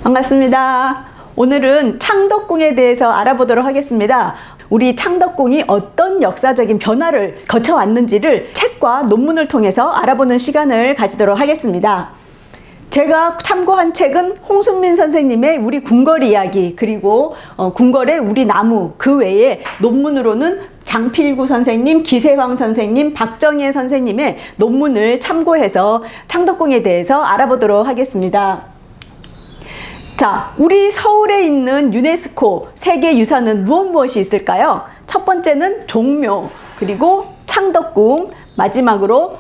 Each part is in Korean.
반갑습니다. 오늘은 창덕궁에 대해서 알아보도록 하겠습니다. 우리 창덕궁이 어떤 역사적인 변화를 거쳐왔는지를 책과 논문을 통해서 알아보는 시간을 가지도록 하겠습니다. 제가 참고한 책은 홍순민 선생님의 우리 궁궐 이야기, 그리고 궁궐의 우리 나무, 그 외에 논문으로는 장필구 선생님, 기세황 선생님, 박정혜 선생님의 논문을 참고해서 창덕궁에 대해서 알아보도록 하겠습니다. 자, 우리 서울에 있는 유네스코 세계유산은 무엇이 있을까요? 첫 번째는 종묘, 그리고 창덕궁, 마지막으로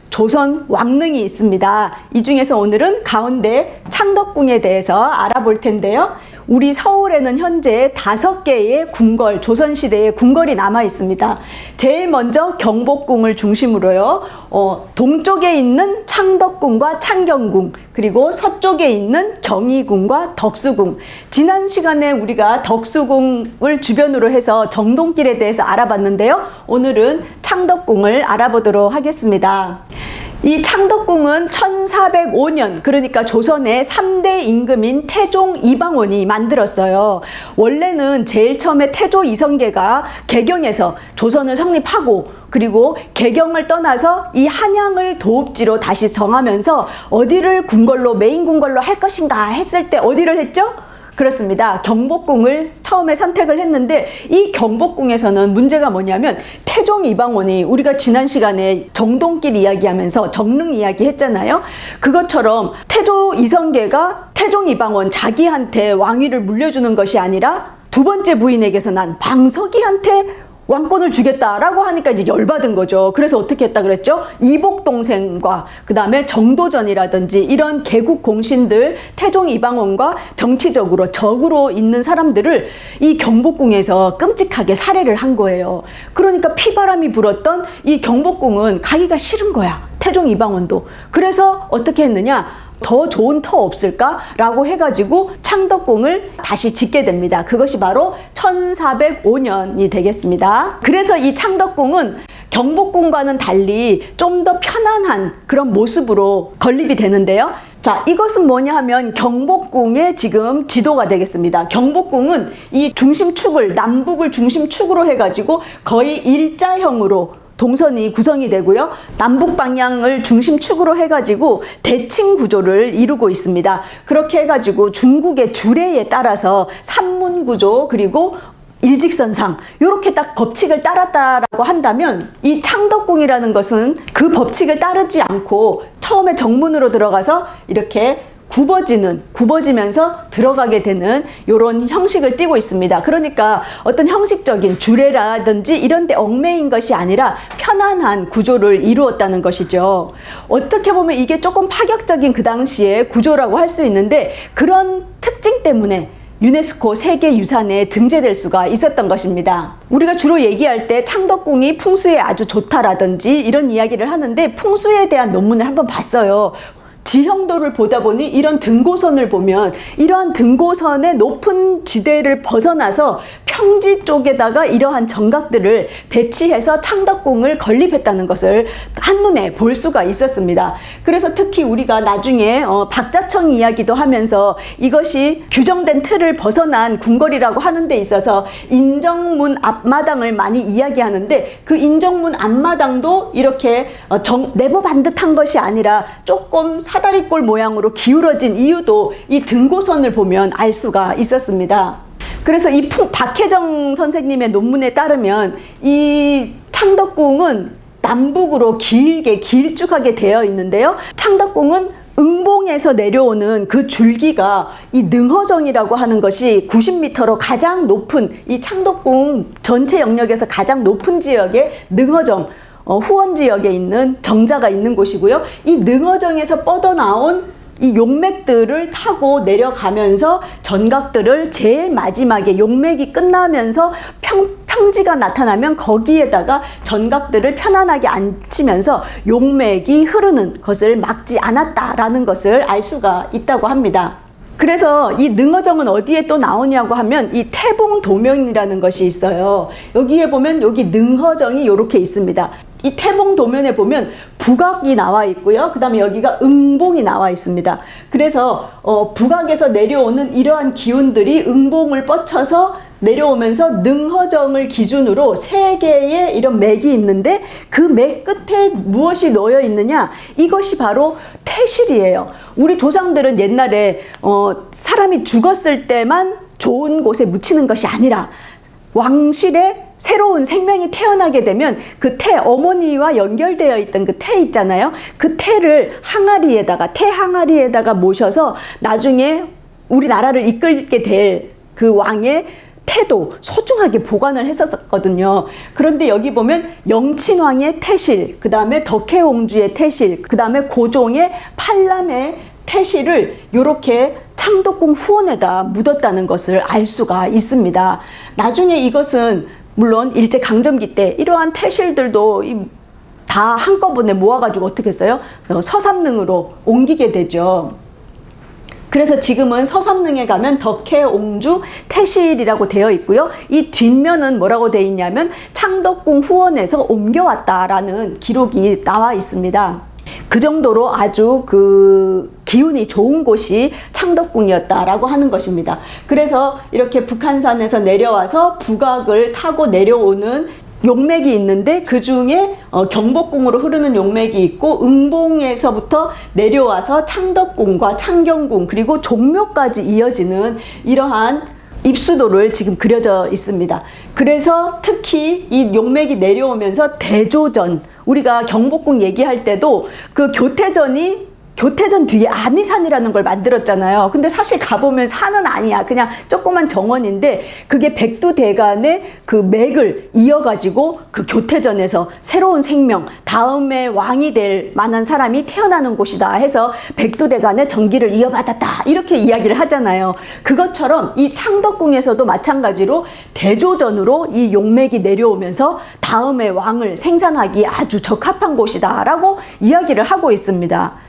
조선 왕릉이 있습니다. 이 중에서 오늘은 가운데 창덕궁에 대해서 알아볼 텐데요. 우리 서울에는 현재 5개의 궁궐, 조선시대의 궁궐이 남아 있습니다. 제일 먼저 경복궁을 중심으로요, 동쪽에 있는 창덕궁과 창경궁, 그리고 서쪽에 있는 경희궁과 덕수궁. 지난 시간에 우리가 덕수궁을 주변으로 해서 정동길에 대해서 알아봤는데요. 오늘은 창덕궁을 알아보도록 하겠습니다. 이 창덕궁은 1405년, 그러니까 조선의 3대 임금인 태종 이방원이 만들었어요. 원래는 제일 처음에 태조 이성계가 개경에서 조선을 성립하고, 그리고 개경을 떠나서 이 한양을 도읍지로 다시 정하면서 어디를 궁궐로, 메인 궁궐로 할 것인가 했을 때 어디를 했죠? 그렇습니다. 경복궁을 처음에 선택을 했는데, 이 경복궁에서는 문제가 뭐냐면 태종 이방원이, 우리가 지난 시간에 정동길 이야기하면서 정릉 이야기 했잖아요. 그것처럼 태조 이성계가 태종 이방원 자기한테 왕위를 물려주는 것이 아니라 두 번째 부인에게서 난 방석이한테 왕권을 주겠다라고 하니까 이제 열받은 거죠. 그래서 어떻게 했다 그랬죠? 이복 동생과 그 다음에 정도전이라든지 이런 개국 공신들, 태종 이방원과 정치적으로 적으로 있는 사람들을 이 경복궁에서 끔찍하게 살해를 한 거예요. 그러니까 피바람이 불었던 이 경복궁은 가기가 싫은 거야, 태종 이방원도. 그래서 어떻게 했느냐? 더 좋은 터 없을까? 라고 해가지고 창덕궁을 다시 짓게 됩니다. 그것이 바로 1405년이 되겠습니다. 그래서 이 창덕궁은 경복궁과는 달리 좀 더 편안한 그런 모습으로 건립이 되는데요. 자, 이것은 뭐냐 하면 경복궁의 지금 지도가 되겠습니다. 경복궁은 이 중심축을, 남북을 중심축으로 해가지고 거의 일자형으로 동선이 구성이 되고요. 남북 방향을 중심축으로 해가지고 대칭 구조를 이루고 있습니다. 그렇게 해가지고 중국의 주례에 따라서 산문 구조, 그리고 일직선상, 이렇게 딱 법칙을 따랐다라고 한다면, 이 창덕궁이라는 것은 그 법칙을 따르지 않고 처음에 정문으로 들어가서 이렇게 굽어지면서 들어가게 되는 이런 형식을 띠고 있습니다. 그러니까 어떤 형식적인 주례라든지 이런 데 얽매인 것이 아니라 편안한 구조를 이루었다는 것이죠. 어떻게 보면 이게 조금 파격적인 그 당시의 구조라고 할 수 있는데, 그런 특징 때문에 유네스코 세계유산에 등재될 수가 있었던 것입니다. 우리가 주로 얘기할 때 창덕궁이 풍수에 아주 좋다라든지 이런 이야기를 하는데, 풍수에 대한 논문을 한번 봤어요. 지형도를 보다 보니 이런 등고선을 보면 이러한 등고선의 높은 지대를 벗어나서 평지 쪽에다가 이러한 정각들을 배치해서 창덕궁을 건립했다는 것을 한눈에 볼 수가 있었습니다. 그래서 특히 우리가 나중에 박자청 이야기도 하면서 이것이 규정된 틀을 벗어난 궁궐이라고 하는 데 있어서 인정문 앞마당을 많이 이야기하는데, 그 인정문 앞마당도 이렇게 네모 반듯한 것이 아니라 조금 사다리꼴 모양으로 기울어진 이유도 이 등고선을 보면 알 수가 있었습니다. 그래서 이 박혜정 선생님의 논문에 따르면 이 창덕궁은 남북으로 길게 길쭉하게 되어 있는데요. 창덕궁은 응봉에서 내려오는 그 줄기가 이 능허정이라고 하는 것이 90m로 가장 높은, 이 창덕궁 전체 영역에서 가장 높은 지역의 능허정, 후원 지역에 있는 정자가 있는 곳이고요. 이 능허정에서 뻗어나온 이 용맥들을 타고 내려가면서 전각들을 제일 마지막에 용맥이 끝나면서 평지가 나타나면 거기에다가 전각들을 편안하게 앉히면서 용맥이 흐르는 것을 막지 않았다라는 것을 알 수가 있다고 합니다. 그래서 이 능허정은 어디에 또 나오냐고 하면 이 태봉도면이라는 것이 있어요. 여기에 보면 여기 능허정이 이렇게 있습니다. 이 태봉 도면에 보면 북악이 나와 있고요. 그 다음에 여기가 응봉이 나와 있습니다. 그래서 북악에서 내려오는 이러한 기운들이 응봉을 뻗쳐서 내려오면서 능허정을 기준으로 세 개의 이런 맥이 있는데 그 맥 끝에 무엇이 놓여 있느냐? 이것이 바로 태실이에요. 우리 조상들은 옛날에 사람이 죽었을 때만 좋은 곳에 묻히는 것이 아니라 왕실에 새로운 생명이 태어나게 되면 그 태, 어머니와 연결되어 있던 그 태 있잖아요. 그 태를 항아리에다가, 태 항아리에다가 모셔서 나중에 우리나라를 이끌게 될 그 왕의 태도 소중하게 보관을 했었거든요. 그런데 여기 보면 영친왕의 태실, 그 다음에 덕혜옹주의 태실, 그 다음에 고종의 팔남의 태실을 이렇게 창덕궁 후원에다 묻었다는 것을 알 수가 있습니다. 나중에 이것은 물론 일제강점기 때 이러한 태실들도 다 한꺼번에 모아가지고 어떻게 했어요? 서삼릉으로 옮기게 되죠. 그래서 지금은 서삼릉에 가면 덕혜옹주 태실이라고 되어 있고요. 이 뒷면은 뭐라고 되어 있냐면 창덕궁 후원에서 옮겨왔다라는 기록이 나와 있습니다. 그 정도로 아주 그 기운이 좋은 곳이 창덕궁이었다라고 하는 것입니다. 그래서 이렇게 북한산에서 내려와서 북악을 타고 내려오는 용맥이 있는데 그 중에 경복궁으로 흐르는 용맥이 있고 응봉에서부터 내려와서 창덕궁과 창경궁 그리고 종묘까지 이어지는 이러한 입수도를 지금 그려져 있습니다. 그래서 특히 이 용맥이 내려오면서 대조전, 우리가 경복궁 얘기할 때도 그 교태전 뒤에 아미산이라는 걸 만들었잖아요. 근데 사실 가보면 산은 아니야. 그냥 조그만 정원인데 그게 백두대간의 그 맥을 이어가지고 그 교태전에서 새로운 생명, 다음에 왕이 될 만한 사람이 태어나는 곳이다 해서 백두대간의 전기를 이어받았다. 이렇게 이야기를 하잖아요. 그것처럼 이 창덕궁에서도 마찬가지로 대조전으로 이 용맥이 내려오면서 다음에 왕을 생산하기 아주 적합한 곳이다 라고 이야기를 하고 있습니다.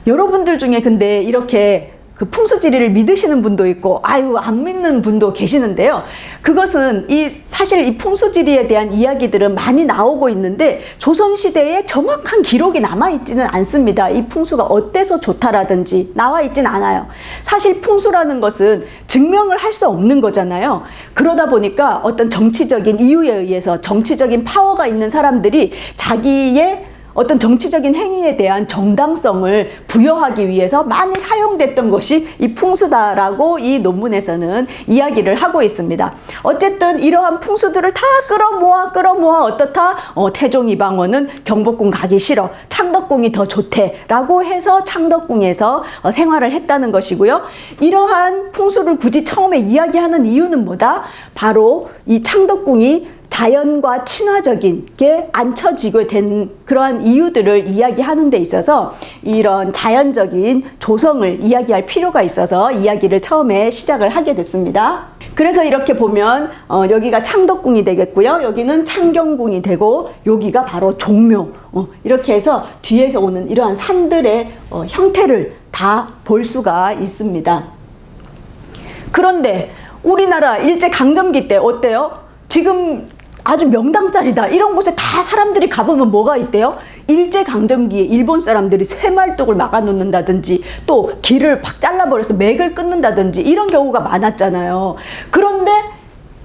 여러분들 중에 근데 이렇게 그 풍수지리를 믿으시는 분도 있고 안 믿는 분도 계시는데요. 그것은 사실 이 풍수지리에 대한 이야기들은 많이 나오고 있는데 조선시대에 정확한 기록이 남아있지는 않습니다. 이 풍수가 어때서 좋다라든지 나와있진 않아요. 사실 풍수라는 것은 증명을 할 수 없는 거잖아요. 그러다 보니까 어떤 정치적인 이유에 의해서 정치적인 파워가 있는 사람들이 자기의 어떤 정치적인 행위에 대한 정당성을 부여하기 위해서 많이 사용됐던 것이 이 풍수다라고 이 논문에서는 이야기를 하고 있습니다. 어쨌든 이러한 풍수들을 다 끌어모아 어떻다? 태종 이방원은 경복궁 가기 싫어. 창덕궁이 더 좋대라고 해서 창덕궁에서 생활을 했다는 것이고요. 이러한 풍수를 굳이 처음에 이야기하는 이유는 뭐다? 바로 이 창덕궁이 자연과 친화적인 게 앉혀지게 된 그러한 이유들을 이야기하는 데 있어서 이런 자연적인 조성을 이야기할 필요가 있어서 이야기를 처음에 시작을 하게 됐습니다. 그래서 이렇게 보면 여기가 창덕궁이 되겠고요. 여기는 창경궁이 되고 여기가 바로 종묘. 이렇게 해서 뒤에서 오는 이러한 산들의 형태를 다 볼 수가 있습니다. 그런데 우리나라 일제강점기 때 어때요? 지금 아주 명당짜리다 이런 곳에 다 사람들이 가보면 뭐가 있대요? 일제강점기에 일본 사람들이 쇠말뚝을 막아놓는다든지 또 길을 팍 잘라버려서 맥을 끊는다든지 이런 경우가 많았잖아요. 그런데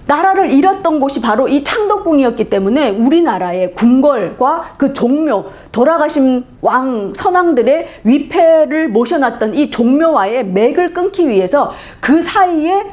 나라를 잃었던 곳이 바로 이 창덕궁이었기 때문에 우리나라의 궁궐과 그 종묘, 돌아가신 왕, 선왕들의 위패를 모셔놨던 이 종묘와의 맥을 끊기 위해서 그 사이에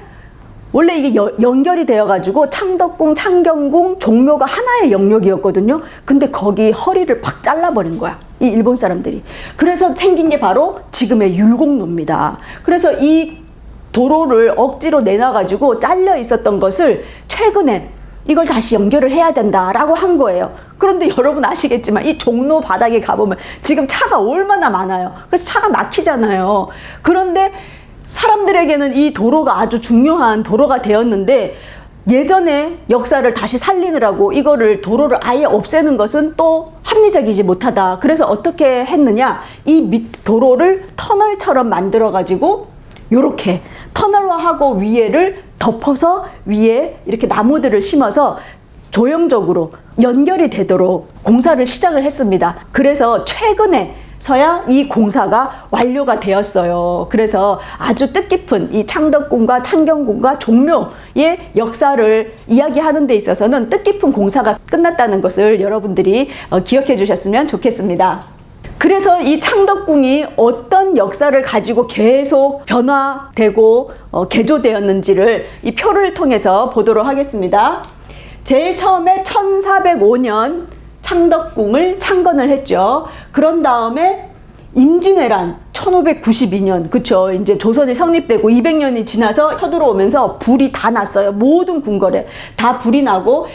원래 이게 연결이 되어가지고 창덕궁, 창경궁, 종묘가 하나의 영역이었거든요. 근데 거기 허리를 팍 잘라버린 거야. 이 일본 사람들이. 그래서 생긴 게 바로 지금의 율곡로입니다. 그래서 이 도로를 억지로 내놔가지고 잘려 있었던 것을 최근에 이걸 다시 연결을 해야 된다라고 한 거예요. 그런데 여러분 아시겠지만 이 종로 바닥에 가보면 지금 차가 얼마나 많아요. 그래서 차가 막히잖아요. 그런데 사람들에게는 이 도로가 아주 중요한 도로가 되었는데 예전에 역사를 다시 살리느라고 이거를 도로를 아예 없애는 것은 또 합리적이지 못하다. 그래서 어떻게 했느냐? 이 밑 도로를 터널처럼 만들어 가지고 요렇게 터널화하고 위에를 덮어서 위에 이렇게 나무들을 심어서 조형적으로 연결이 되도록 공사를 시작을 했습니다. 그래서 최근에 서야 이 공사가 완료가 되었어요. 그래서 아주 뜻깊은 이 창덕궁과 창경궁과 종묘의 역사를 이야기하는 데 있어서는 뜻깊은 공사가 끝났다는 것을 여러분들이 기억해 주셨으면 좋겠습니다. 그래서 이 창덕궁이 어떤 역사를 가지고 계속 변화되고 개조되었는지를 이 표를 통해서 보도록 하겠습니다. 제일 처음에 1405년 창덕궁을 창건을 했죠. 그런 다음에 임진왜란 1592년, 그쵸, 이제 조선이 성립되고 200년이 지나서 쳐들어오면서 불이 다 났어요. 모든 궁궐에 다 불이 나고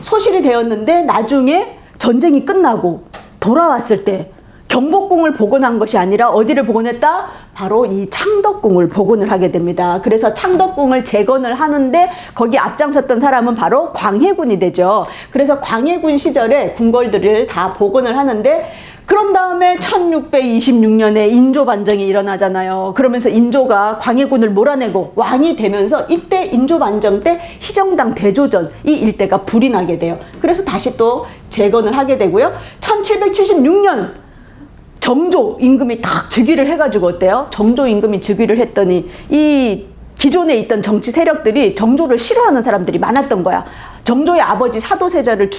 소실이 되었는데, 나중에 전쟁이 끝나고 돌아왔을 때 경복궁을 복원한 것이 아니라 어디를 복원했다? 바로 이 창덕궁을 복원을 하게 됩니다. 그래서 창덕궁을 재건을 하는데 거기 앞장섰던 사람은 바로 광해군이 되죠. 그래서 광해군 시절에 궁궐들을 다 복원을 하는데, 그런 다음에 1626년에 인조 반정이 일어나잖아요. 그러면서 인조가 광해군을 몰아내고 왕이 되면서, 이때 인조 반정 때 희정당 대조전 이 일대가 불이 나게 돼요. 그래서 다시 또 재건을 하게 되고요. 1776년 정조 임금이 딱 즉위를 해가지고, 어때요? 정조 임금이 즉위를 했더니 이 기존에 있던 정치 세력들이 정조를 싫어하는 사람들이 많았던 거야. 정조의 아버지 사도세자를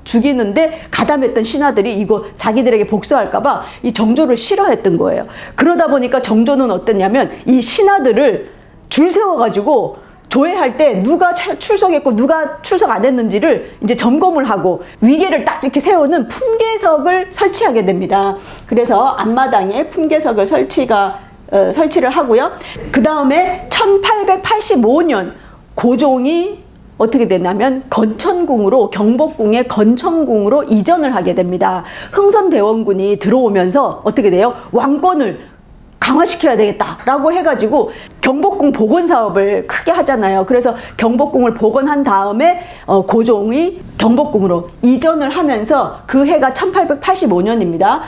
죽이는데 가담했던 신하들이 이거 자기들에게 복수할까봐 이 정조를 싫어했던 거예요. 그러다 보니까 정조는 어땠냐면, 이 신하들을 줄 세워가지고 조회할 때 누가 출석했고 누가 출석 안 했는지를 이제 점검을 하고 위계를 딱 이렇게 세우는 품계석을 설치하게 됩니다. 그래서 앞마당에 품계석을 설치를 하고요. 그 다음에 1885년 고종이 어떻게 되냐면 건천궁으로, 경복궁의 건천궁으로 이전을 하게 됩니다. 흥선대원군이 들어오면서 어떻게 돼요? 왕권을 강화시켜야 되겠다라고 해가지고 경복궁 복원 사업을 크게 하잖아요. 그래서 경복궁을 복원한 다음에 고종이 경복궁으로 이전을 하면서 그 해가 1885년입니다.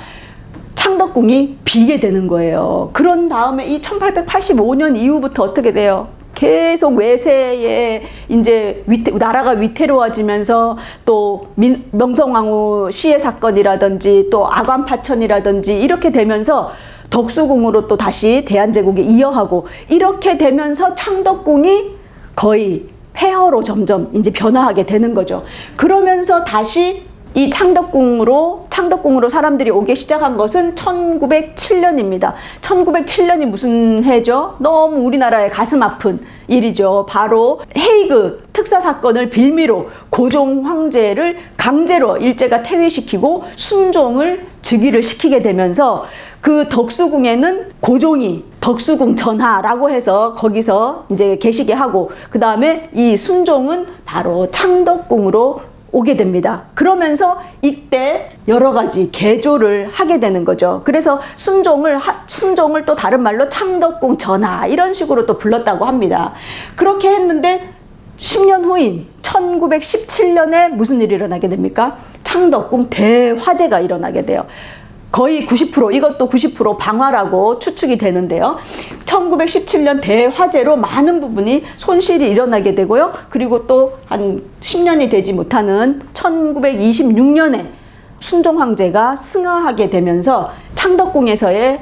창덕궁이 비게 되는 거예요. 그런 다음에 이 1885년 이후부터 어떻게 돼요? 계속 외세에 이제 나라가 위태로워지면서 또 명성황후 시해 사건이라든지 또 아관파천이라든지 이렇게 되면서 덕수궁으로 또 다시 대한제국에 이어하고, 이렇게 되면서 창덕궁이 거의 폐허로 점점 이제 변화하게 되는 거죠. 그러면서 다시 이 창덕궁으로 사람들이 오기 시작한 것은 1907년입니다. 1907년이 무슨 해죠? 너무 우리나라의 가슴 아픈 일이죠. 바로 헤이그 특사 사건을 빌미로 고종 황제를 강제로 일제가 퇴위시키고 순종을 즉위를 시키게 되면서, 그 덕수궁에는 고종이 덕수궁 전하라고 해서 거기서 이제 계시게 하고, 그 다음에 이 순종은 바로 창덕궁으로 오게 됩니다. 그러면서 이때 여러 가지 개조를 하게 되는 거죠. 그래서 순종을 또 다른 말로 창덕궁 전하 이런 식으로 또 불렀다고 합니다. 그렇게 했는데 10년 후인 1917년에 무슨 일이 일어나게 됩니까? 창덕궁 대화재가 일어나게 돼요. 거의 90%, 이것도 90% 방화라고 추측이 되는데요. 1917년 대화재로 많은 부분이 손실이 일어나게 되고요. 그리고 또 한 10년이 되지 못하는 1926년에 순종 황제가 승하하게 되면서 창덕궁에서의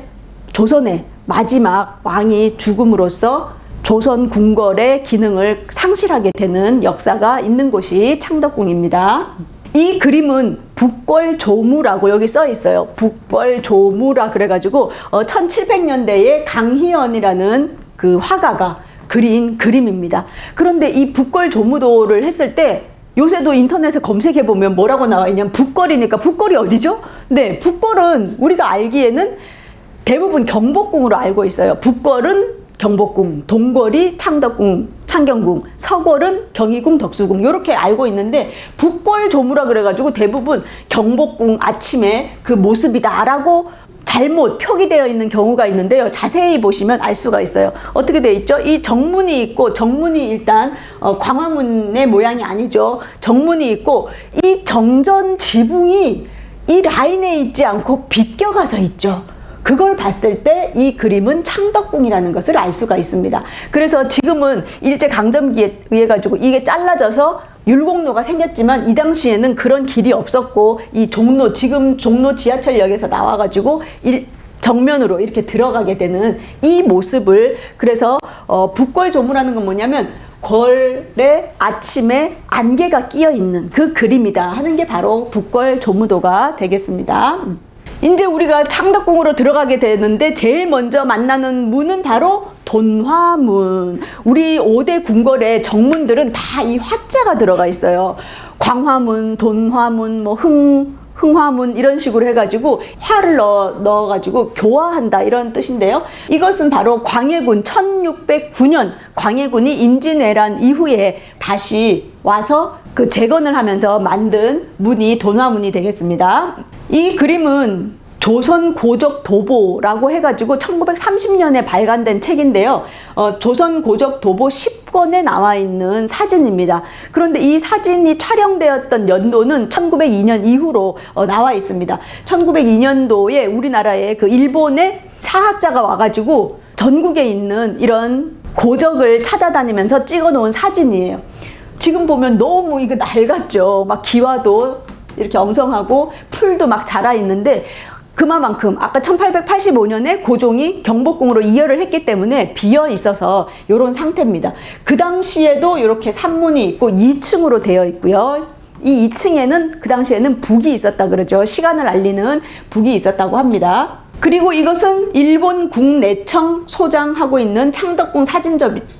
조선의 마지막 왕이 죽음으로써 조선 궁궐의 기능을 상실하게 되는 역사가 있는 곳이 창덕궁입니다. 이 그림은 북궐조무라고 여기 써 있어요. 북궐조무라 그래가지고 1700년대에 강희연이라는 그 화가가 그린 그림입니다. 그런데 이 북궐조무도를 했을 때, 요새도 인터넷에 검색해보면 뭐라고 나와 있냐면 북궐이니까 북궐이 어디죠? 네, 북궐은 우리가 알기에는 대부분 경복궁으로 알고 있어요. 북궐은 경복궁, 동궐이 창덕궁, 창경궁, 서궐은 경희궁, 덕수궁 이렇게 알고 있는데, 북궐조무라 그래가지고 대부분 경복궁 아침에 그 모습이다라고 잘못 표기되어 있는 경우가 있는데요. 자세히 보시면 알 수가 있어요. 어떻게 되어 있죠? 이 정문이 있고, 정문이 일단 광화문의 모양이 아니죠. 정문이 있고, 이 정전 지붕이 이 라인에 있지 않고 비껴가서 있죠. 그걸 봤을 때 이 그림은 창덕궁이라는 것을 알 수가 있습니다. 그래서 지금은 일제강점기에 의해 가지고 이게 잘라져서 율곡로가 생겼지만 이 당시에는 그런 길이 없었고 이 종로, 지금 종로 지하철역에서 나와가지고 정면으로 이렇게 들어가게 되는 이 모습을, 그래서 북궐조무라는 건 뭐냐면 걸에 아침에 안개가 끼어 있는 그 그림이다 하는 게 바로 북궐조무도가 되겠습니다. 이제 우리가 창덕궁으로 들어가게 되는데 제일 먼저 만나는 문은 바로 돈화문. 우리 5대 궁궐의 정문들은 다 이 화자가 들어가 있어요. 광화문, 돈화문, 뭐 흥화문 이런 식으로 해가지고 화를 넣어가지고 교화한다 이런 뜻인데요. 이것은 바로 광해군 1609년 광해군이 임진왜란 이후에 다시 와서 그 재건을 하면서 만든 문이 돈화문이 되겠습니다. 이 그림은 조선 고적 도보라고 해가지고 1930년에 발간된 책인데요. 조선 고적 도보 10권에 나와 있는 사진입니다. 그런데 이 사진이 촬영되었던 연도는 1902년 이후로 나와 있습니다. 1902년도에 우리나라에 그 일본의 사학자가 와가지고 전국에 있는 이런 고적을 찾아다니면서 찍어 놓은 사진이에요. 지금 보면 너무 이거 낡았죠. 막 기와도 이렇게 엄성하고 풀도 막 자라 있는데, 그만큼 아까 1885년에 고종이 경복궁으로 이열을 했기 때문에 비어 있어서 이런 상태입니다. 그 당시에도 이렇게 산문이 있고 2층으로 되어 있고요. 이 2층에는 그 당시에는 북이 있었다 그러죠. 시간을 알리는 북이 있었다고 합니다. 그리고 이것은 일본 국내청 소장하고 있는 창덕궁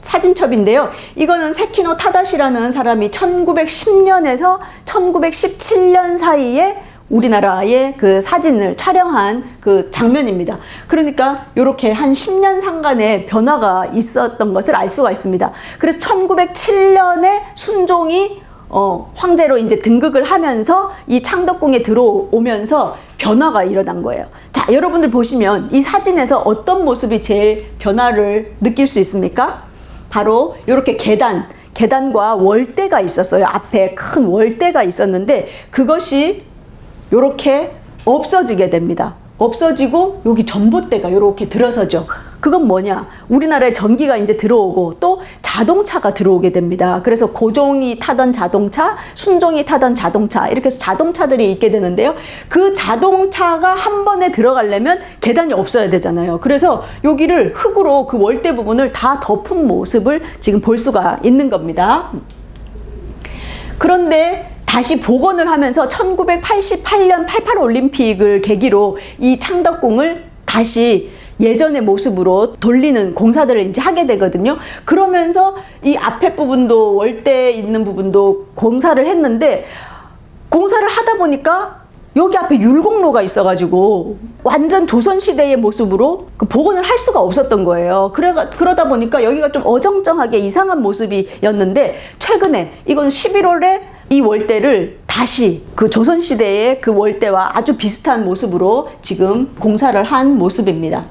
사진첩인데요. 이거는 세키노 타다시라는 사람이 1910년에서 1917년 사이에 우리나라의 그 사진을 촬영한 그 장면입니다. 그러니까 이렇게 한 10년 상간의 변화가 있었던 것을 알 수가 있습니다. 그래서 1907년에 순종이 황제로 이제 등극을 하면서 이 창덕궁에 들어오면서 변화가 일어난 거예요. 자, 여러분들 보시면 이 사진에서 어떤 모습이 제일 변화를 느낄 수 있습니까? 바로 이렇게 계단과 월대가 있었어요. 앞에 큰 월대가 있었는데 그것이 이렇게 없어지게 됩니다. 없어지고 여기 전봇대가 이렇게 들어서죠. 그건 뭐냐? 우리나라에 전기가 이제 들어오고 또 자동차가 들어오게 됩니다. 그래서 고종이 타던 자동차, 순종이 타던 자동차, 이렇게 해서 자동차들이 있게 되는데요. 그 자동차가 한 번에 들어가려면 계단이 없어야 되잖아요. 그래서 여기를 흙으로 그 월대 부분을 다 덮은 모습을 지금 볼 수가 있는 겁니다. 그런데 다시 복원을 하면서 1988년 88 올림픽을 계기로 이 창덕궁을 다시 예전의 모습으로 돌리는 공사들을 이제 하게 되거든요. 그러면서 이 앞에 부분도 월대 있는 부분도 공사를 했는데, 공사를 하다 보니까 여기 앞에 율곡로가 있어가지고 완전 조선시대의 모습으로 그 복원을 할 수가 없었던 거예요. 그러다 보니까 여기가 좀 어정쩡하게 이상한 모습이었는데, 최근에 이건 11월에 이 월대를 다시 그 조선시대의 그 월대와 아주 비슷한 모습으로 지금 공사를 한 모습입니다.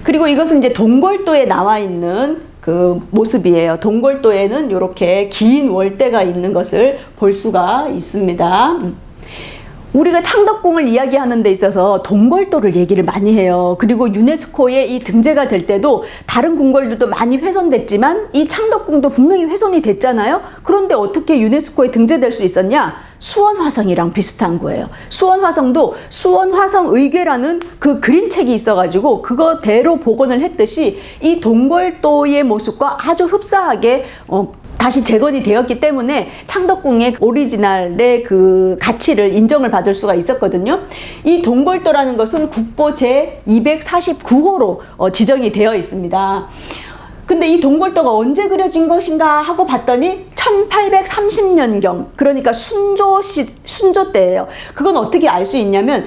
그리고 이것은 이제 동궐도에 나와 있는 그 모습이에요. 동궐도에는 이렇게 긴 월대가 있는 것을 볼 수가 있습니다. 우리가 창덕궁을 이야기하는 데 있어서 동궐도를 얘기를 많이 해요. 그리고 유네스코에 이 등재가 될 때도 다른 궁궐들도 많이 훼손됐지만 이 창덕궁도 분명히 훼손이 됐잖아요. 그런데 어떻게 유네스코에 등재될 수 있었냐? 수원화성이랑 비슷한 거예요. 수원화성도 수원화성의궤라는 그 그림책이 있어가지고 그거대로 복원을 했듯이 이 동궐도의 모습과 아주 흡사하게 다시 재건이 되었기 때문에 창덕궁의 오리지널의 그 가치를 인정을 받을 수가 있었거든요. 이 동궐도라는 것은 국보 제249호로 지정이 되어 있습니다. 근데 이 동궐도가 언제 그려진 것인가 하고 봤더니 1830년경, 그러니까 순조 때예요. 그건 어떻게 알 수 있냐면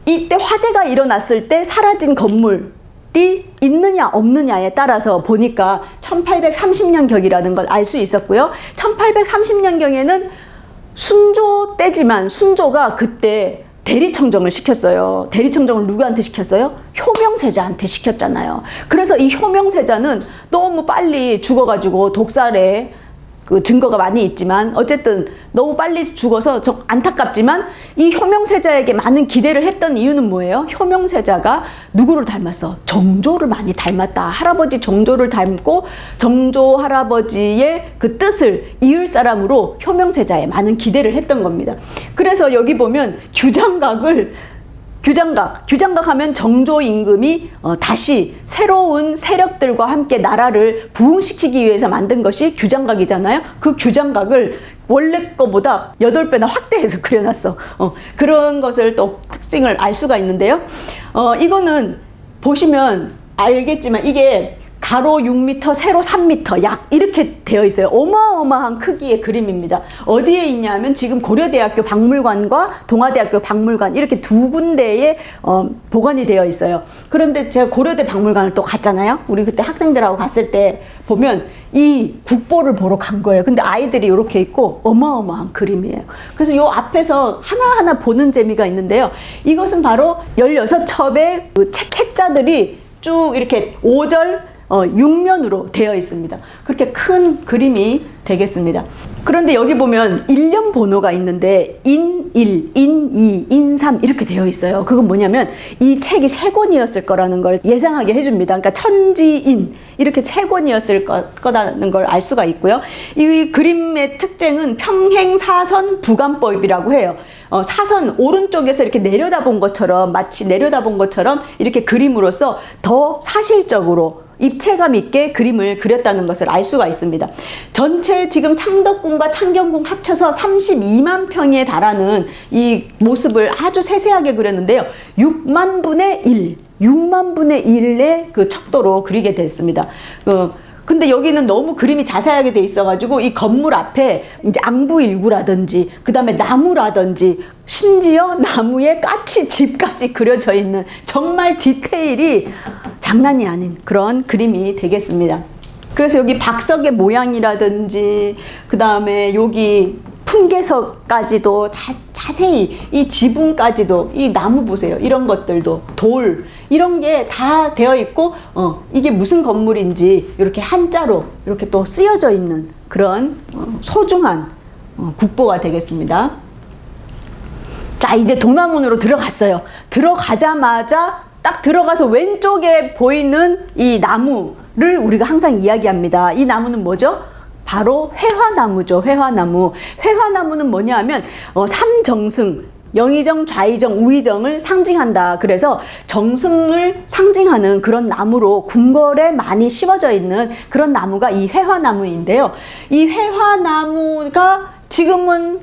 이때 화재가 일어났을 때 사라진 건물이 있느냐 없느냐에 따라서 보니까 1830년경이라는 걸 알 수 있었고요. 1830년경에는 순조 때지만 순조가 그때 대리청정을 시켰어요. 대리청정을 누구한테 시켰어요? 효명세자한테 시켰잖아요. 그래서 이 효명세자는 너무 빨리 죽어가지고 독살에 그 증거가 많이 있지만 어쨌든 너무 빨리 죽어서 좀 안타깝지만 이 효명세자에게 많은 기대를 했던 이유는 뭐예요? 효명세자가 누구를 닮았어? 정조를 많이 닮았다. 할아버지 정조를 닮고 정조 할아버지의 그 뜻을 이을 사람으로 효명세자에 많은 기대를 했던 겁니다. 그래서 여기 보면 규장각 하면 정조 임금이 다시 새로운 세력들과 함께 나라를 부흥시키기 위해서 만든 것이 규장각이잖아요. 그 규장각을 원래 거보다 8배나 확대해서 그려놨어. 그런 것을 또 특징을 알 수가 있는데요. 이거는 보시면 알겠지만 이게 가로 6m, 세로 3m 약 이렇게 되어 있어요. 어마어마한 크기의 그림입니다. 어디에 있냐면 지금 고려대학교 박물관과 동아대학교 박물관 이렇게 두 군데에 보관이 되어 있어요. 그런데 제가 고려대 박물관을 또 갔잖아요. 우리 그때 학생들하고 갔을 때 보면 이 국보를 보러 간 거예요. 근데 아이들이 이렇게 있고 어마어마한 그림이에요. 그래서 요 앞에서 하나하나 보는 재미가 있는데요. 이것은 바로 16첩의 그 책자들이 쭉 이렇게 5절 6면으로 되어 있습니다. 그렇게 큰 그림이 되겠습니다. 그런데 여기 보면 일련 번호가 있는데 인 1, 인 2, 인 3 이렇게 되어 있어요. 그건 뭐냐면 이 책이 3권이었을 거라는 걸 예상하게 해줍니다. 그러니까 천지인 이렇게 3권이었을 거라는 걸 알 수가 있고요. 이 그림의 특징은 평행사선 부감법이라고 해요. 사선 오른쪽에서 이렇게 내려다본 것처럼 마치 내려다본 것처럼 이렇게 그림으로써 더 사실적으로 입체감 있게 그림을 그렸다는 것을 알 수가 있습니다. 전체 지금 창덕궁과 창경궁 합쳐서 32만 평에 달하는 이 모습을 아주 세세하게 그렸는데요. 6만 분의 1의 그 척도로 그리게 됐습니다. 근데 여기는 너무 그림이 자세하게 돼 있어가지고 이 건물 앞에 이제 안부일구라든지 그 다음에 나무라든지 심지어 나무에 집까지 그려져 있는 정말 디테일이 장난이 아닌 그런 그림이 되겠습니다. 그래서 여기 박석의 모양이라든지 그 다음에 여기 풍계석까지도 자세히 이 지붕까지도 이 나무 보세요. 이런 것들도 돌 이런 게 다 되어 있고 이게 무슨 건물인지 이렇게 한자로 이렇게 또 쓰여져 있는 그런 소중한 국보가 되겠습니다. 자, 이제 동화문으로 들어갔어요. 들어가자마자 딱 들어가서 왼쪽에 보이는 이 나무를 우리가 항상 이야기합니다. 이 나무는 뭐죠? 바로 회화나무죠. 회화나무. 회화나무는 뭐냐 하면 삼정승, 영의정, 좌의정, 우의정을 상징한다. 그래서 정승을 상징하는 그런 나무로 궁궐에 많이 심어져 있는 그런 나무가 이 회화나무인데요. 이 회화나무가 지금은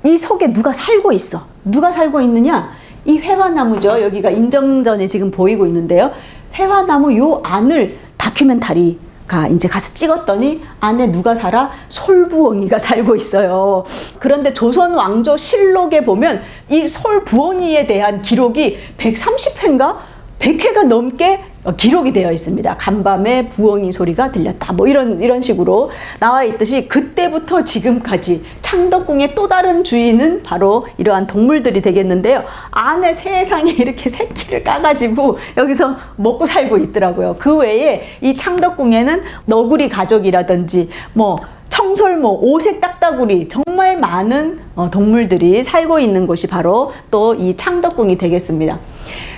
이 속에 누가 살고 있어. 누가 살고 있느냐? 이 회화나무죠. 여기가 인정전이 지금 보이고 있는데요. 회화나무 요 안을 다큐멘터리가 이제 가서 찍었더니 안에 누가 살아? 솔부엉이가 살고 있어요. 그런데 조선 왕조 실록에 보면 이 솔부엉이에 대한 기록이 130회인가? 100회가 넘게 기록이 되어 있습니다. 간밤에 부엉이 소리가 들렸다. 뭐 이런 식으로 나와 있듯이 그때부터 지금까지 창덕궁의 또 다른 주인은 바로 이러한 동물들이 되겠는데요. 안에 세상에 이렇게 새끼를 까가지고 여기서 먹고 살고 있더라고요. 그 외에 이 창덕궁에는 너구리 가족이라든지 뭐 청설모, 오색 딱따구리 정말 많은 동물들이 살고 있는 곳이 바로 또 이 창덕궁이 되겠습니다.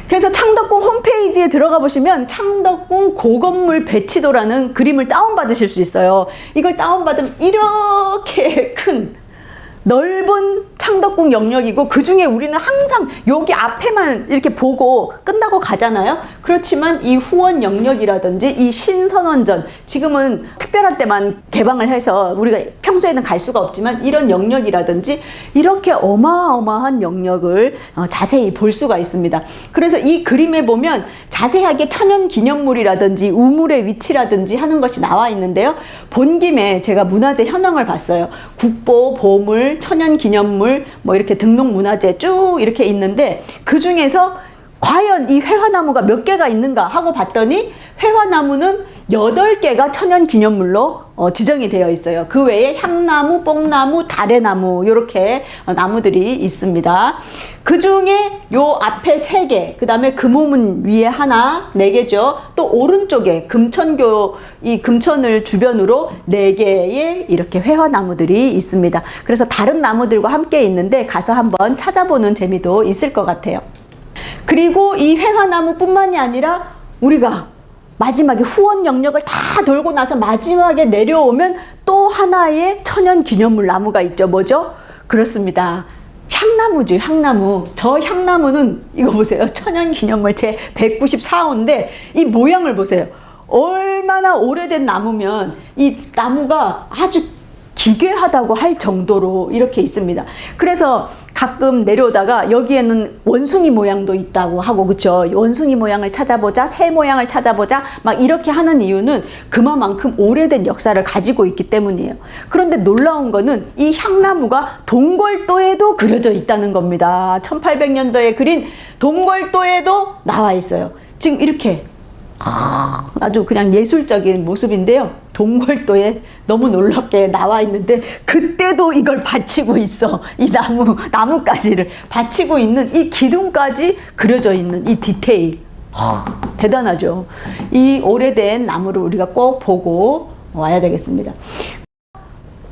그래서 창덕궁 홈페이지에 들어가 보시면 창덕궁 고건물 배치도라는 그림을 다운받으실 수 있어요. 이걸 다운받으면 이렇게 큰 넓은 창덕궁 영역이고 그 중에 우리는 항상 여기 앞에만 이렇게 보고 끝나고 가잖아요. 그렇지만 이 후원 영역이라든지 이 신선원전 지금은 특별한 때만 개방을 해서 우리가 평소에는 갈 수가 없지만 이런 영역이라든지 이렇게 어마어마한 영역을 자세히 볼 수가 있습니다. 그래서 이 그림에 보면 자세하게 천연기념물이라든지 우물의 위치라든지 하는 것이 나와 있는데요. 본 김에 제가 문화재 현황을 봤어요. 국보, 보물, 천연기념물 뭐 이렇게 등록문화재 쭉 이렇게 있는데 그 중에서 과연 이 회화나무가 몇 개가 있는가 하고 봤더니 회화나무는 8개가 천연기념물로 지정이 되어 있어요. 그 외에 향나무, 뽕나무, 다래나무 이렇게 나무들이 있습니다. 그 중에 요 앞에 3개, 그 다음에 금호문 위에 하나, 4개죠. 또 오른쪽에 금천교, 이 금천을 주변으로 4개의 이렇게 회화나무들이 있습니다. 그래서 다른 나무들과 함께 있는데 가서 한번 찾아보는 재미도 있을 것 같아요. 그리고 이 회화나무뿐만이 아니라 우리가 마지막에 후원 영역을 다 돌고 나서 마지막에 내려오면 또 하나의 천연기념물 나무가 있죠. 뭐죠? 그렇습니다. 향나무죠. 향나무. 저 향나무는 이거 보세요. 천연기념물 제 194호인데 이 모양을 보세요. 얼마나 오래된 나무면 이 나무가 아주 기괴하다고 할 정도로 이렇게 있습니다. 그래서 가끔 내려오다가 여기에는 원숭이 모양도 있다고 하고, 그쵸? 원숭이 모양을 찾아보자, 새 모양을 찾아보자, 막 이렇게 하는 이유는 그만큼 오래된 역사를 가지고 있기 때문이에요. 그런데 놀라운 거는 이 향나무가 동골도에도 그려져 있다는 겁니다. 1800년도에 그린 동골도에도 나와 있어요. 지금 이렇게 아주 그냥 예술적인 모습인데요. 동골도에 너무 놀랍게 나와 있는데 그때도 이걸 받치고 있어. 이 나무가지를 받치고 있는 이 기둥까지 그려져 있는 이 디테일. 대단하죠. 이 오래된 나무를 우리가 꼭 보고 와야 되겠습니다.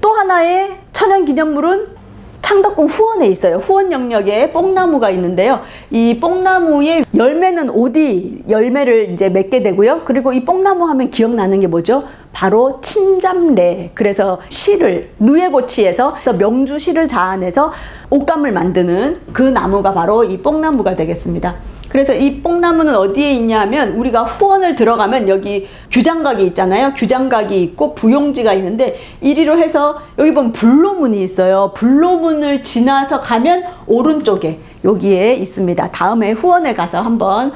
또 하나의 천연기념물은 창덕궁 후원에 있어요. 후원 영역에 뽕나무가 있는데요. 이 뽕나무의 열매는 오디 열매를 이제 맺게 되고요. 그리고 이 뽕나무 하면 기억나는 게 뭐죠? 바로 친잠래. 그래서 실을 누에고치에서 명주 실을 자아내서 옷감을 만드는 그 나무가 바로 이 뽕나무가 되겠습니다. 그래서 이 뽕나무는 어디에 있냐 하면 우리가 후원을 들어가면 여기 규장각이 있잖아요. 규장각이 있고 부용지가 있는데 이리로 해서 여기 보면 불로문이 있어요. 불로문을 지나서 가면 오른쪽에 여기에 있습니다. 다음에 후원에 가서 한번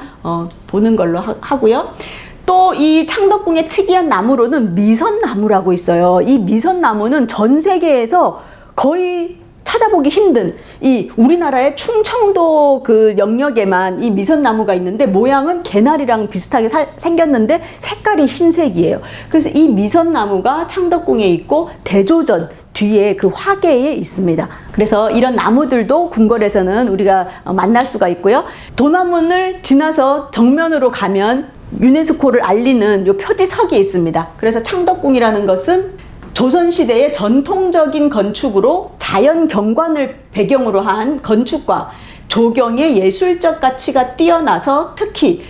보는 걸로 하고요. 또 이 창덕궁의 특이한 나무로는 미선나무라고 있어요. 이 미선나무는 전 세계에서 거의 찾아보기 힘든 이 우리나라의 충청도 그 영역에만 이 미선나무가 있는데 모양은 개나리랑 비슷하게 생겼는데 색깔이 흰색이에요. 그래서 이 미선나무가 창덕궁에 있고 대조전 뒤에 그 화계에 있습니다. 그래서 이런 나무들도 궁궐에서는 우리가 만날 수가 있고요. 도남문을 지나서 정면으로 가면 유네스코를 알리는 요 표지석이 있습니다. 그래서 창덕궁이라는 것은 조선시대의 전통적인 건축으로 자연 경관을 배경으로 한 건축과 조경의 예술적 가치가 뛰어나서 특히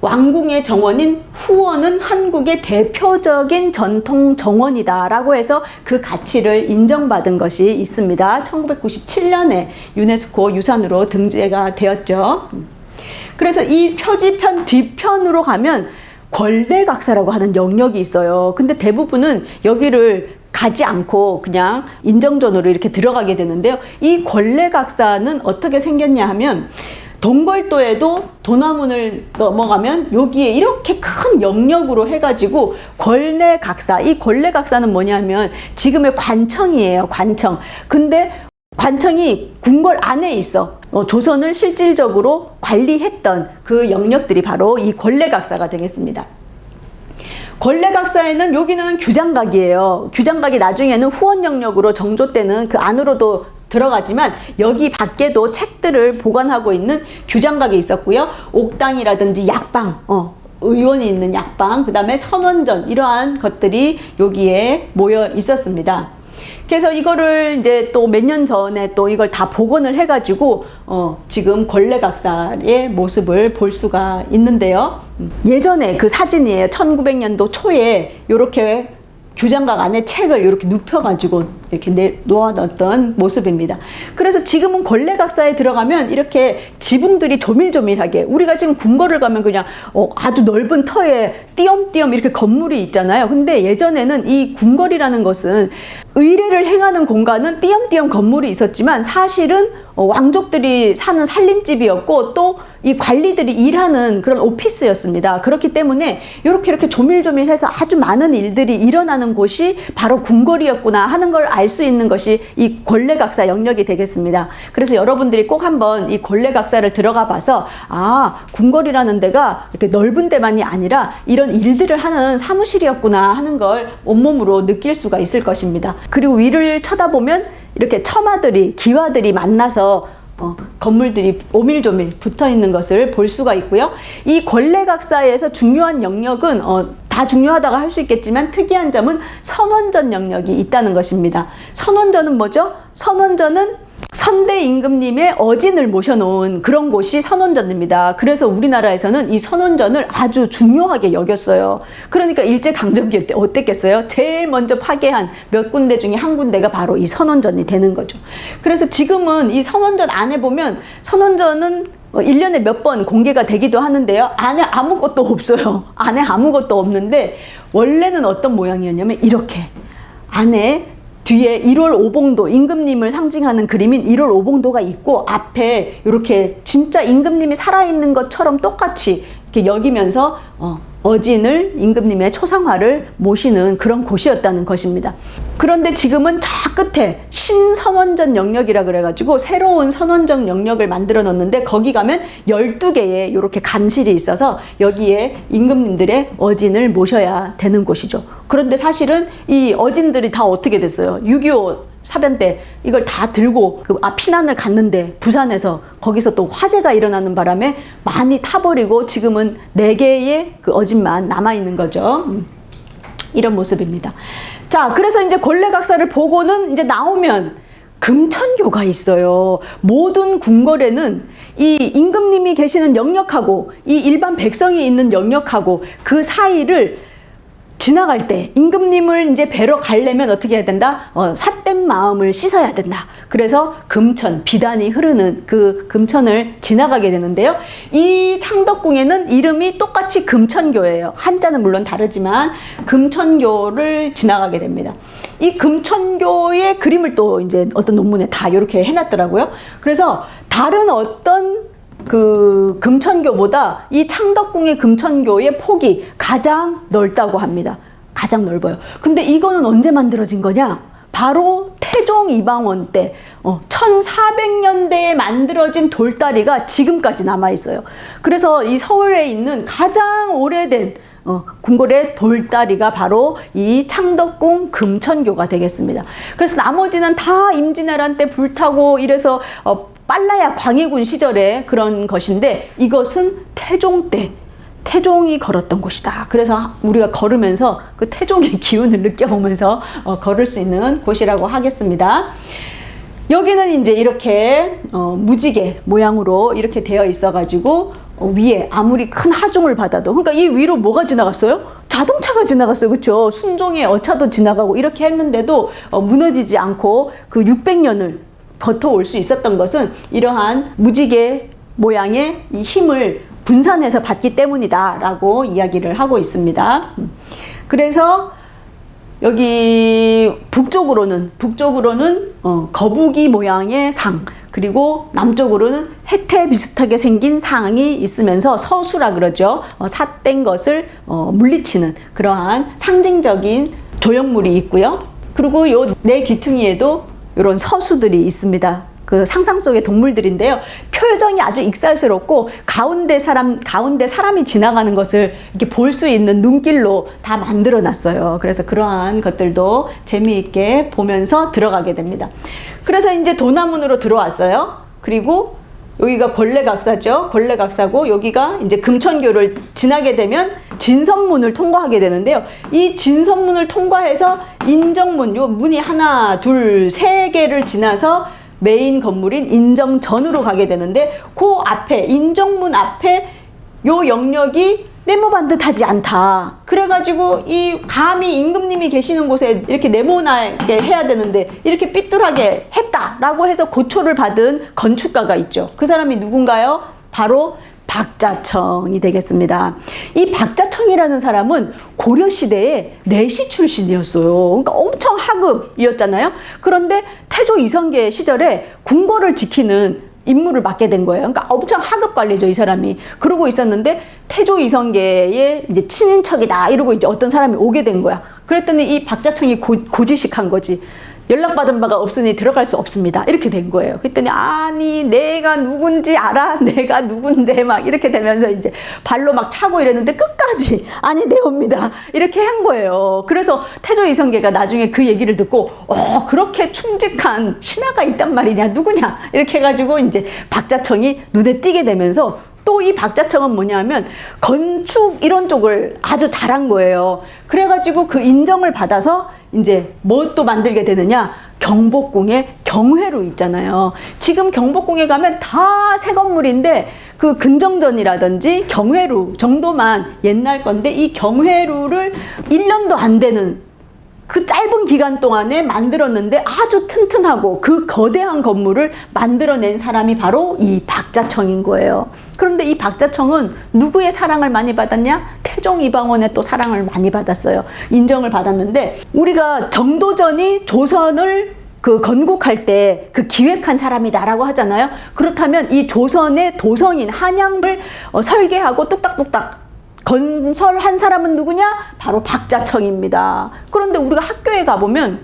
왕궁의 정원인 후원은 한국의 대표적인 전통 정원이다라고 해서 그 가치를 인정받은 것이 있습니다. 1997년에 유네스코 유산으로 등재가 되었죠. 그래서 이 표지편 뒤편으로 가면 권례각사라고 하는 영역이 있어요. 근데 대부분은 여기를 가지 않고 그냥 인정전으로 이렇게 들어가게 되는데요. 이 권례각사는 어떻게 생겼냐 하면 동골도에도 도남문을 넘어가면 여기에 이렇게 큰 영역으로 해가지고 권례각사, 이 권례각사는 뭐냐면 지금의 관청이에요. 관청. 근데 관청이 궁궐 안에 있어. 조선을 실질적으로 관리했던 그 영역들이 바로 이 권례각사가 되겠습니다. 권례각사에는 여기는 규장각이에요. 규장각이 나중에는 후원 영역으로 정조 때는 그 안으로도 들어가지만 여기 밖에도 책들을 보관하고 있는 규장각이 있었고요. 옥당이라든지 약방, 의원이 있는 약방, 그 다음에 선원전 이러한 것들이 여기에 모여 있었습니다. 그래서 이거를 이제 또 몇 년 전에 또 이걸 다 복원을 해가지고 지금 권례각사의 모습을 볼 수가 있는데요. 예전에 그 사진이에요. 1900년도 초에 이렇게 규장각 안에 책을 이렇게 눕혀가지고 이렇게 놓아놨던 모습입니다. 그래서 지금은 권례각사에 들어가면 이렇게 지붕들이 조밀조밀하게, 우리가 지금 궁궐을 가면 그냥 아주 넓은 터에 띄엄띄엄 이렇게 건물이 있잖아요. 근데 예전에는 이 궁궐이라는 것은 의례를 행하는 공간은 띄엄띄엄 건물이 있었지만 사실은 왕족들이 사는 살림집이었고 또 이 관리들이 일하는 그런 오피스였습니다. 그렇기 때문에 이렇게 조밀조밀해서 아주 많은 일들이 일어나는 곳이 바로 궁궐이었구나 하는 걸 알 수 있는 것이 이 권례각사 영역이 되겠습니다. 그래서 여러분들이 꼭 한번 이 권례각사를 들어가 봐서 궁궐이라는 데가 이렇게 넓은 데만이 아니라 이런 일들을 하는 사무실이었구나 하는 걸 온몸으로 느낄 수가 있을 것입니다. 그리고 위를 쳐다보면 이렇게 처마들이, 기와들이 만나서 건물들이 오밀조밀 붙어 있는 것을 볼 수가 있고요. 이 권례각사에서 중요한 영역은 다 중요하다고 할 수 있겠지만 특이한 점은 선원전 영역이 있다는 것입니다. 선원전은 뭐죠? 선원전은 선대 임금님의 어진을 모셔놓은 그런 곳이 선원전입니다. 그래서 우리나라에서는 이 선원전을 아주 중요하게 여겼어요. 그러니까 일제강점기 때 어땠겠어요? 제일 먼저 파괴한 몇 군데 중에 한 군데가 바로 이 선원전이 되는 거죠. 그래서 지금은 이 선원전 안에 보면 선원전은 1년에 몇 번 공개가 되기도 하는데요. 안에 아무것도 없어요. 안에 아무것도 없는데 원래는 어떤 모양이었냐면 이렇게 안에 뒤에 1월 오봉도, 임금님을 상징하는 그림인 1월 오봉도가 있고 앞에 이렇게 진짜 임금님이 살아있는 것처럼 똑같이 이렇게 여기면서 어진을, 임금님의 초상화를 모시는 그런 곳이었다는 것입니다. 그런데 지금은 저 끝에 신선원전 영역이라 그래가지고 새로운 선원전 영역을 만들어 놓는데 거기 가면 12개의 이렇게 감실이 있어서 여기에 임금님들의 어진을 모셔야 되는 곳이죠. 그런데 사실은 이 어진들이 다 어떻게 됐어요? 6.25 사변 때 이걸 다 들고 피난을 갔는데 부산에서 거기서 또 화재가 일어나는 바람에 많이 타버리고 지금은 4개의 그 어진만 남아있는 거죠. 이런 모습입니다. 자, 그래서 이제 권례각사를 보고는 이제 나오면 금천교가 있어요. 모든 궁궐에는 이 임금님이 계시는 영역하고 이 일반 백성이 있는 영역하고 그 사이를 지나갈 때 임금님을 이제 뵈러 가려면 어떻게 해야 된다? 삿된 마음을 씻어야 된다. 그래서 금천, 비단이 흐르는 그 금천을 지나가게 되는데요. 이 창덕궁에는 이름이 똑같이 금천교예요. 한자는 물론 다르지만 금천교를 지나가게 됩니다. 이 금천교의 그림을 또 이제 어떤 논문에 다 이렇게 해놨더라고요. 그래서 다른 어떤 그 금천교보다 이 창덕궁의 금천교의 폭이 가장 넓다고 합니다. 가장 넓어요. 근데 이거는 언제 만들어진 거냐? 바로 태종 이방원 때 1400년대에 만들어진 돌다리가 지금까지 남아있어요. 그래서 이 서울에 있는 가장 오래된 궁궐의 돌다리가 바로 이 창덕궁 금천교가 되겠습니다. 그래서 나머지는 다 임진왜란 때 불타고 이래서 빨라야 광해군 시절에 그런 것인데 이것은 태종 때 태종이 걸었던 곳이다. 그래서 우리가 걸으면서 그 태종의 기운을 느껴보면서 걸을 수 있는 곳이라고 하겠습니다. 여기는 이제 이렇게 무지개 모양으로 이렇게 되어 있어가지고 위에 아무리 큰 하중을 받아도, 그러니까 이 위로 뭐가 지나갔어요? 자동차가 지나갔어요. 그렇죠? 순종의 어차도 지나가고 이렇게 했는데도 무너지지 않고 그 600년을 버텨올 수 있었던 것은 이러한 무지개 모양의 이 힘을 분산해서 받기 때문이다 라고 이야기를 하고 있습니다. 그래서 여기 북쪽으로는 거북이 모양의 상, 그리고 남쪽으로는 해태 비슷하게 생긴 상이 있으면서 서수라 그러죠. 삿된 것을 물리치는 그러한 상징적인 조형물이 있고요. 그리고 요 내 귀퉁이에도 이런 서수들이 있습니다. 그 상상 속의 동물들인데요. 표정이 아주 익살스럽고 가운데 사람이 지나가는 것을 이렇게 볼 수 있는 눈길로 다 만들어 놨어요. 그래서 그러한 것들도 재미있게 보면서 들어가게 됩니다. 그래서 이제 도남문으로 들어왔어요. 그리고 여기가 권례각사죠. 권례각사고 여기가 이제 금천교를 지나게 되면 진선문을 통과하게 되는데요. 이 진선문을 통과해서 인정문, 요 문이 하나, 둘, 세 개를 지나서 메인 건물인 인정전으로 가게 되는데 그 앞에 인정문 앞에 요 영역이 네모반듯하지 않다. 그래가지고 이 감히 임금님이 계시는 곳에 이렇게 네모나게 해야 되는데 이렇게 삐뚤하게 했다라고 해서 고초를 받은 건축가가 있죠. 그 사람이 누군가요? 바로 박자청이 되겠습니다. 이 박자청이라는 사람은 고려시대에 내시 출신이었어요. 그러니까 엄청 하급이었잖아요. 그런데 태조 이성계 시절에 궁궐을 지키는 임무를 맡게 된 거예요. 그러니까 엄청 하급 관리죠, 이 사람이. 그러고 있었는데 태조 이성계의 이제 친인척이다 이러고 이제 어떤 사람이 오게 된 거야. 그랬더니 이 박자청이 고지식한 거지. 연락받은 바가 없으니 들어갈 수 없습니다. 이렇게 된 거예요. 그랬더니 아니 내가 누군지 알아? 내가 누군데 막 이렇게 되면서 이제 발로 막 차고 이랬는데 끝까지 아니 내 옵니다. 이렇게 한 거예요. 그래서 태조 이성계가 나중에 그 얘기를 듣고 그렇게 충직한 신하가 있단 말이냐 누구냐 이렇게 해가지고 이제 박자청이 눈에 띄게 되면서 또 이 박자청은 뭐냐면 건축 이런 쪽을 아주 잘한 거예요. 그래가지고 그 인정을 받아서 이제 뭐 또 만들게 되느냐? 경복궁에 경회로 있잖아요. 지금 경복궁에 가면 다 새 건물인데 그 근정전이라든지 경회루 정도만 옛날 건데 이 경회루를 1년도 안 되는 그 짧은 기간 동안에 만들었는데 아주 튼튼하고 그 거대한 건물을 만들어낸 사람이 바로 이 박자청인 거예요. 그런데 이 박자청은 누구의 사랑을 많이 받았냐? 태종 이방원의 또 사랑을 많이 받았어요. 인정을 받았는데 우리가 정도전이 조선을 그 건국할 때 그 기획한 사람이다라고 하잖아요. 그렇다면 이 조선의 도성인 한양을 설계하고 뚝딱뚝딱 건설한 사람은 누구냐? 바로 박자청입니다. 그런데 우리가 학교에 가보면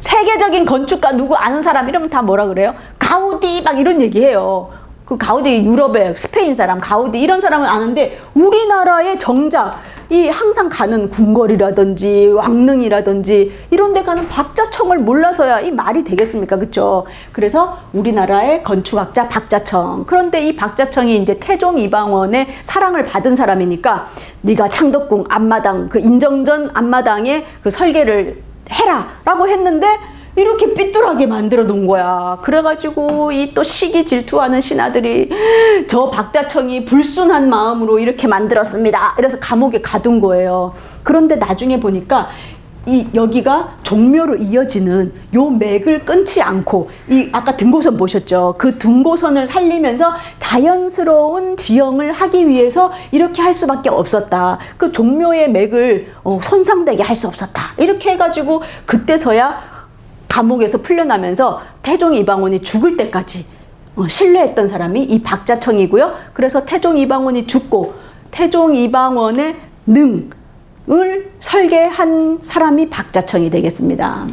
세계적인 건축가 누구 아는 사람 이러면 다 뭐라 그래요? 가우디 막 이런 얘기해요. 그 가우디 유럽의 스페인 사람 가우디 이런 사람은 아는데 우리나라의 정작 이 항상 가는 궁궐이라든지 왕릉이라든지 이런 데 가는 박자청을 몰라서야 이 말이 되겠습니까? 그렇죠? 그래서 우리나라의 건축학자 박자청. 그런데 이 박자청이 이제 태종 이방원의 사랑을 받은 사람이니까 네가 창덕궁 앞마당 그 인정전 앞마당에 그 설계를 해라 라고 했는데 이렇게 삐뚤하게 만들어 놓은 거야. 그래가지고 이 또 시기 질투하는 신하들이 저 박자청이 불순한 마음으로 이렇게 만들었습니다. 그래서 감옥에 가둔 거예요. 그런데 나중에 보니까 이 여기가 종묘로 이어지는 요 맥을 끊지 않고 이 아까 등고선 보셨죠? 그 등고선을 살리면서 자연스러운 지형을 하기 위해서 이렇게 할 수밖에 없었다. 그 종묘의 맥을 손상되게 할 수 없었다. 이렇게 해가지고 그때서야 감옥에서 풀려나면서 태종 이방원이 죽을 때까지 신뢰했던 사람이 이 박자청이고요. 그래서 태종 이방원이 죽고 태종 이방원의 능을 설계한 사람이 박자청이 되겠습니다.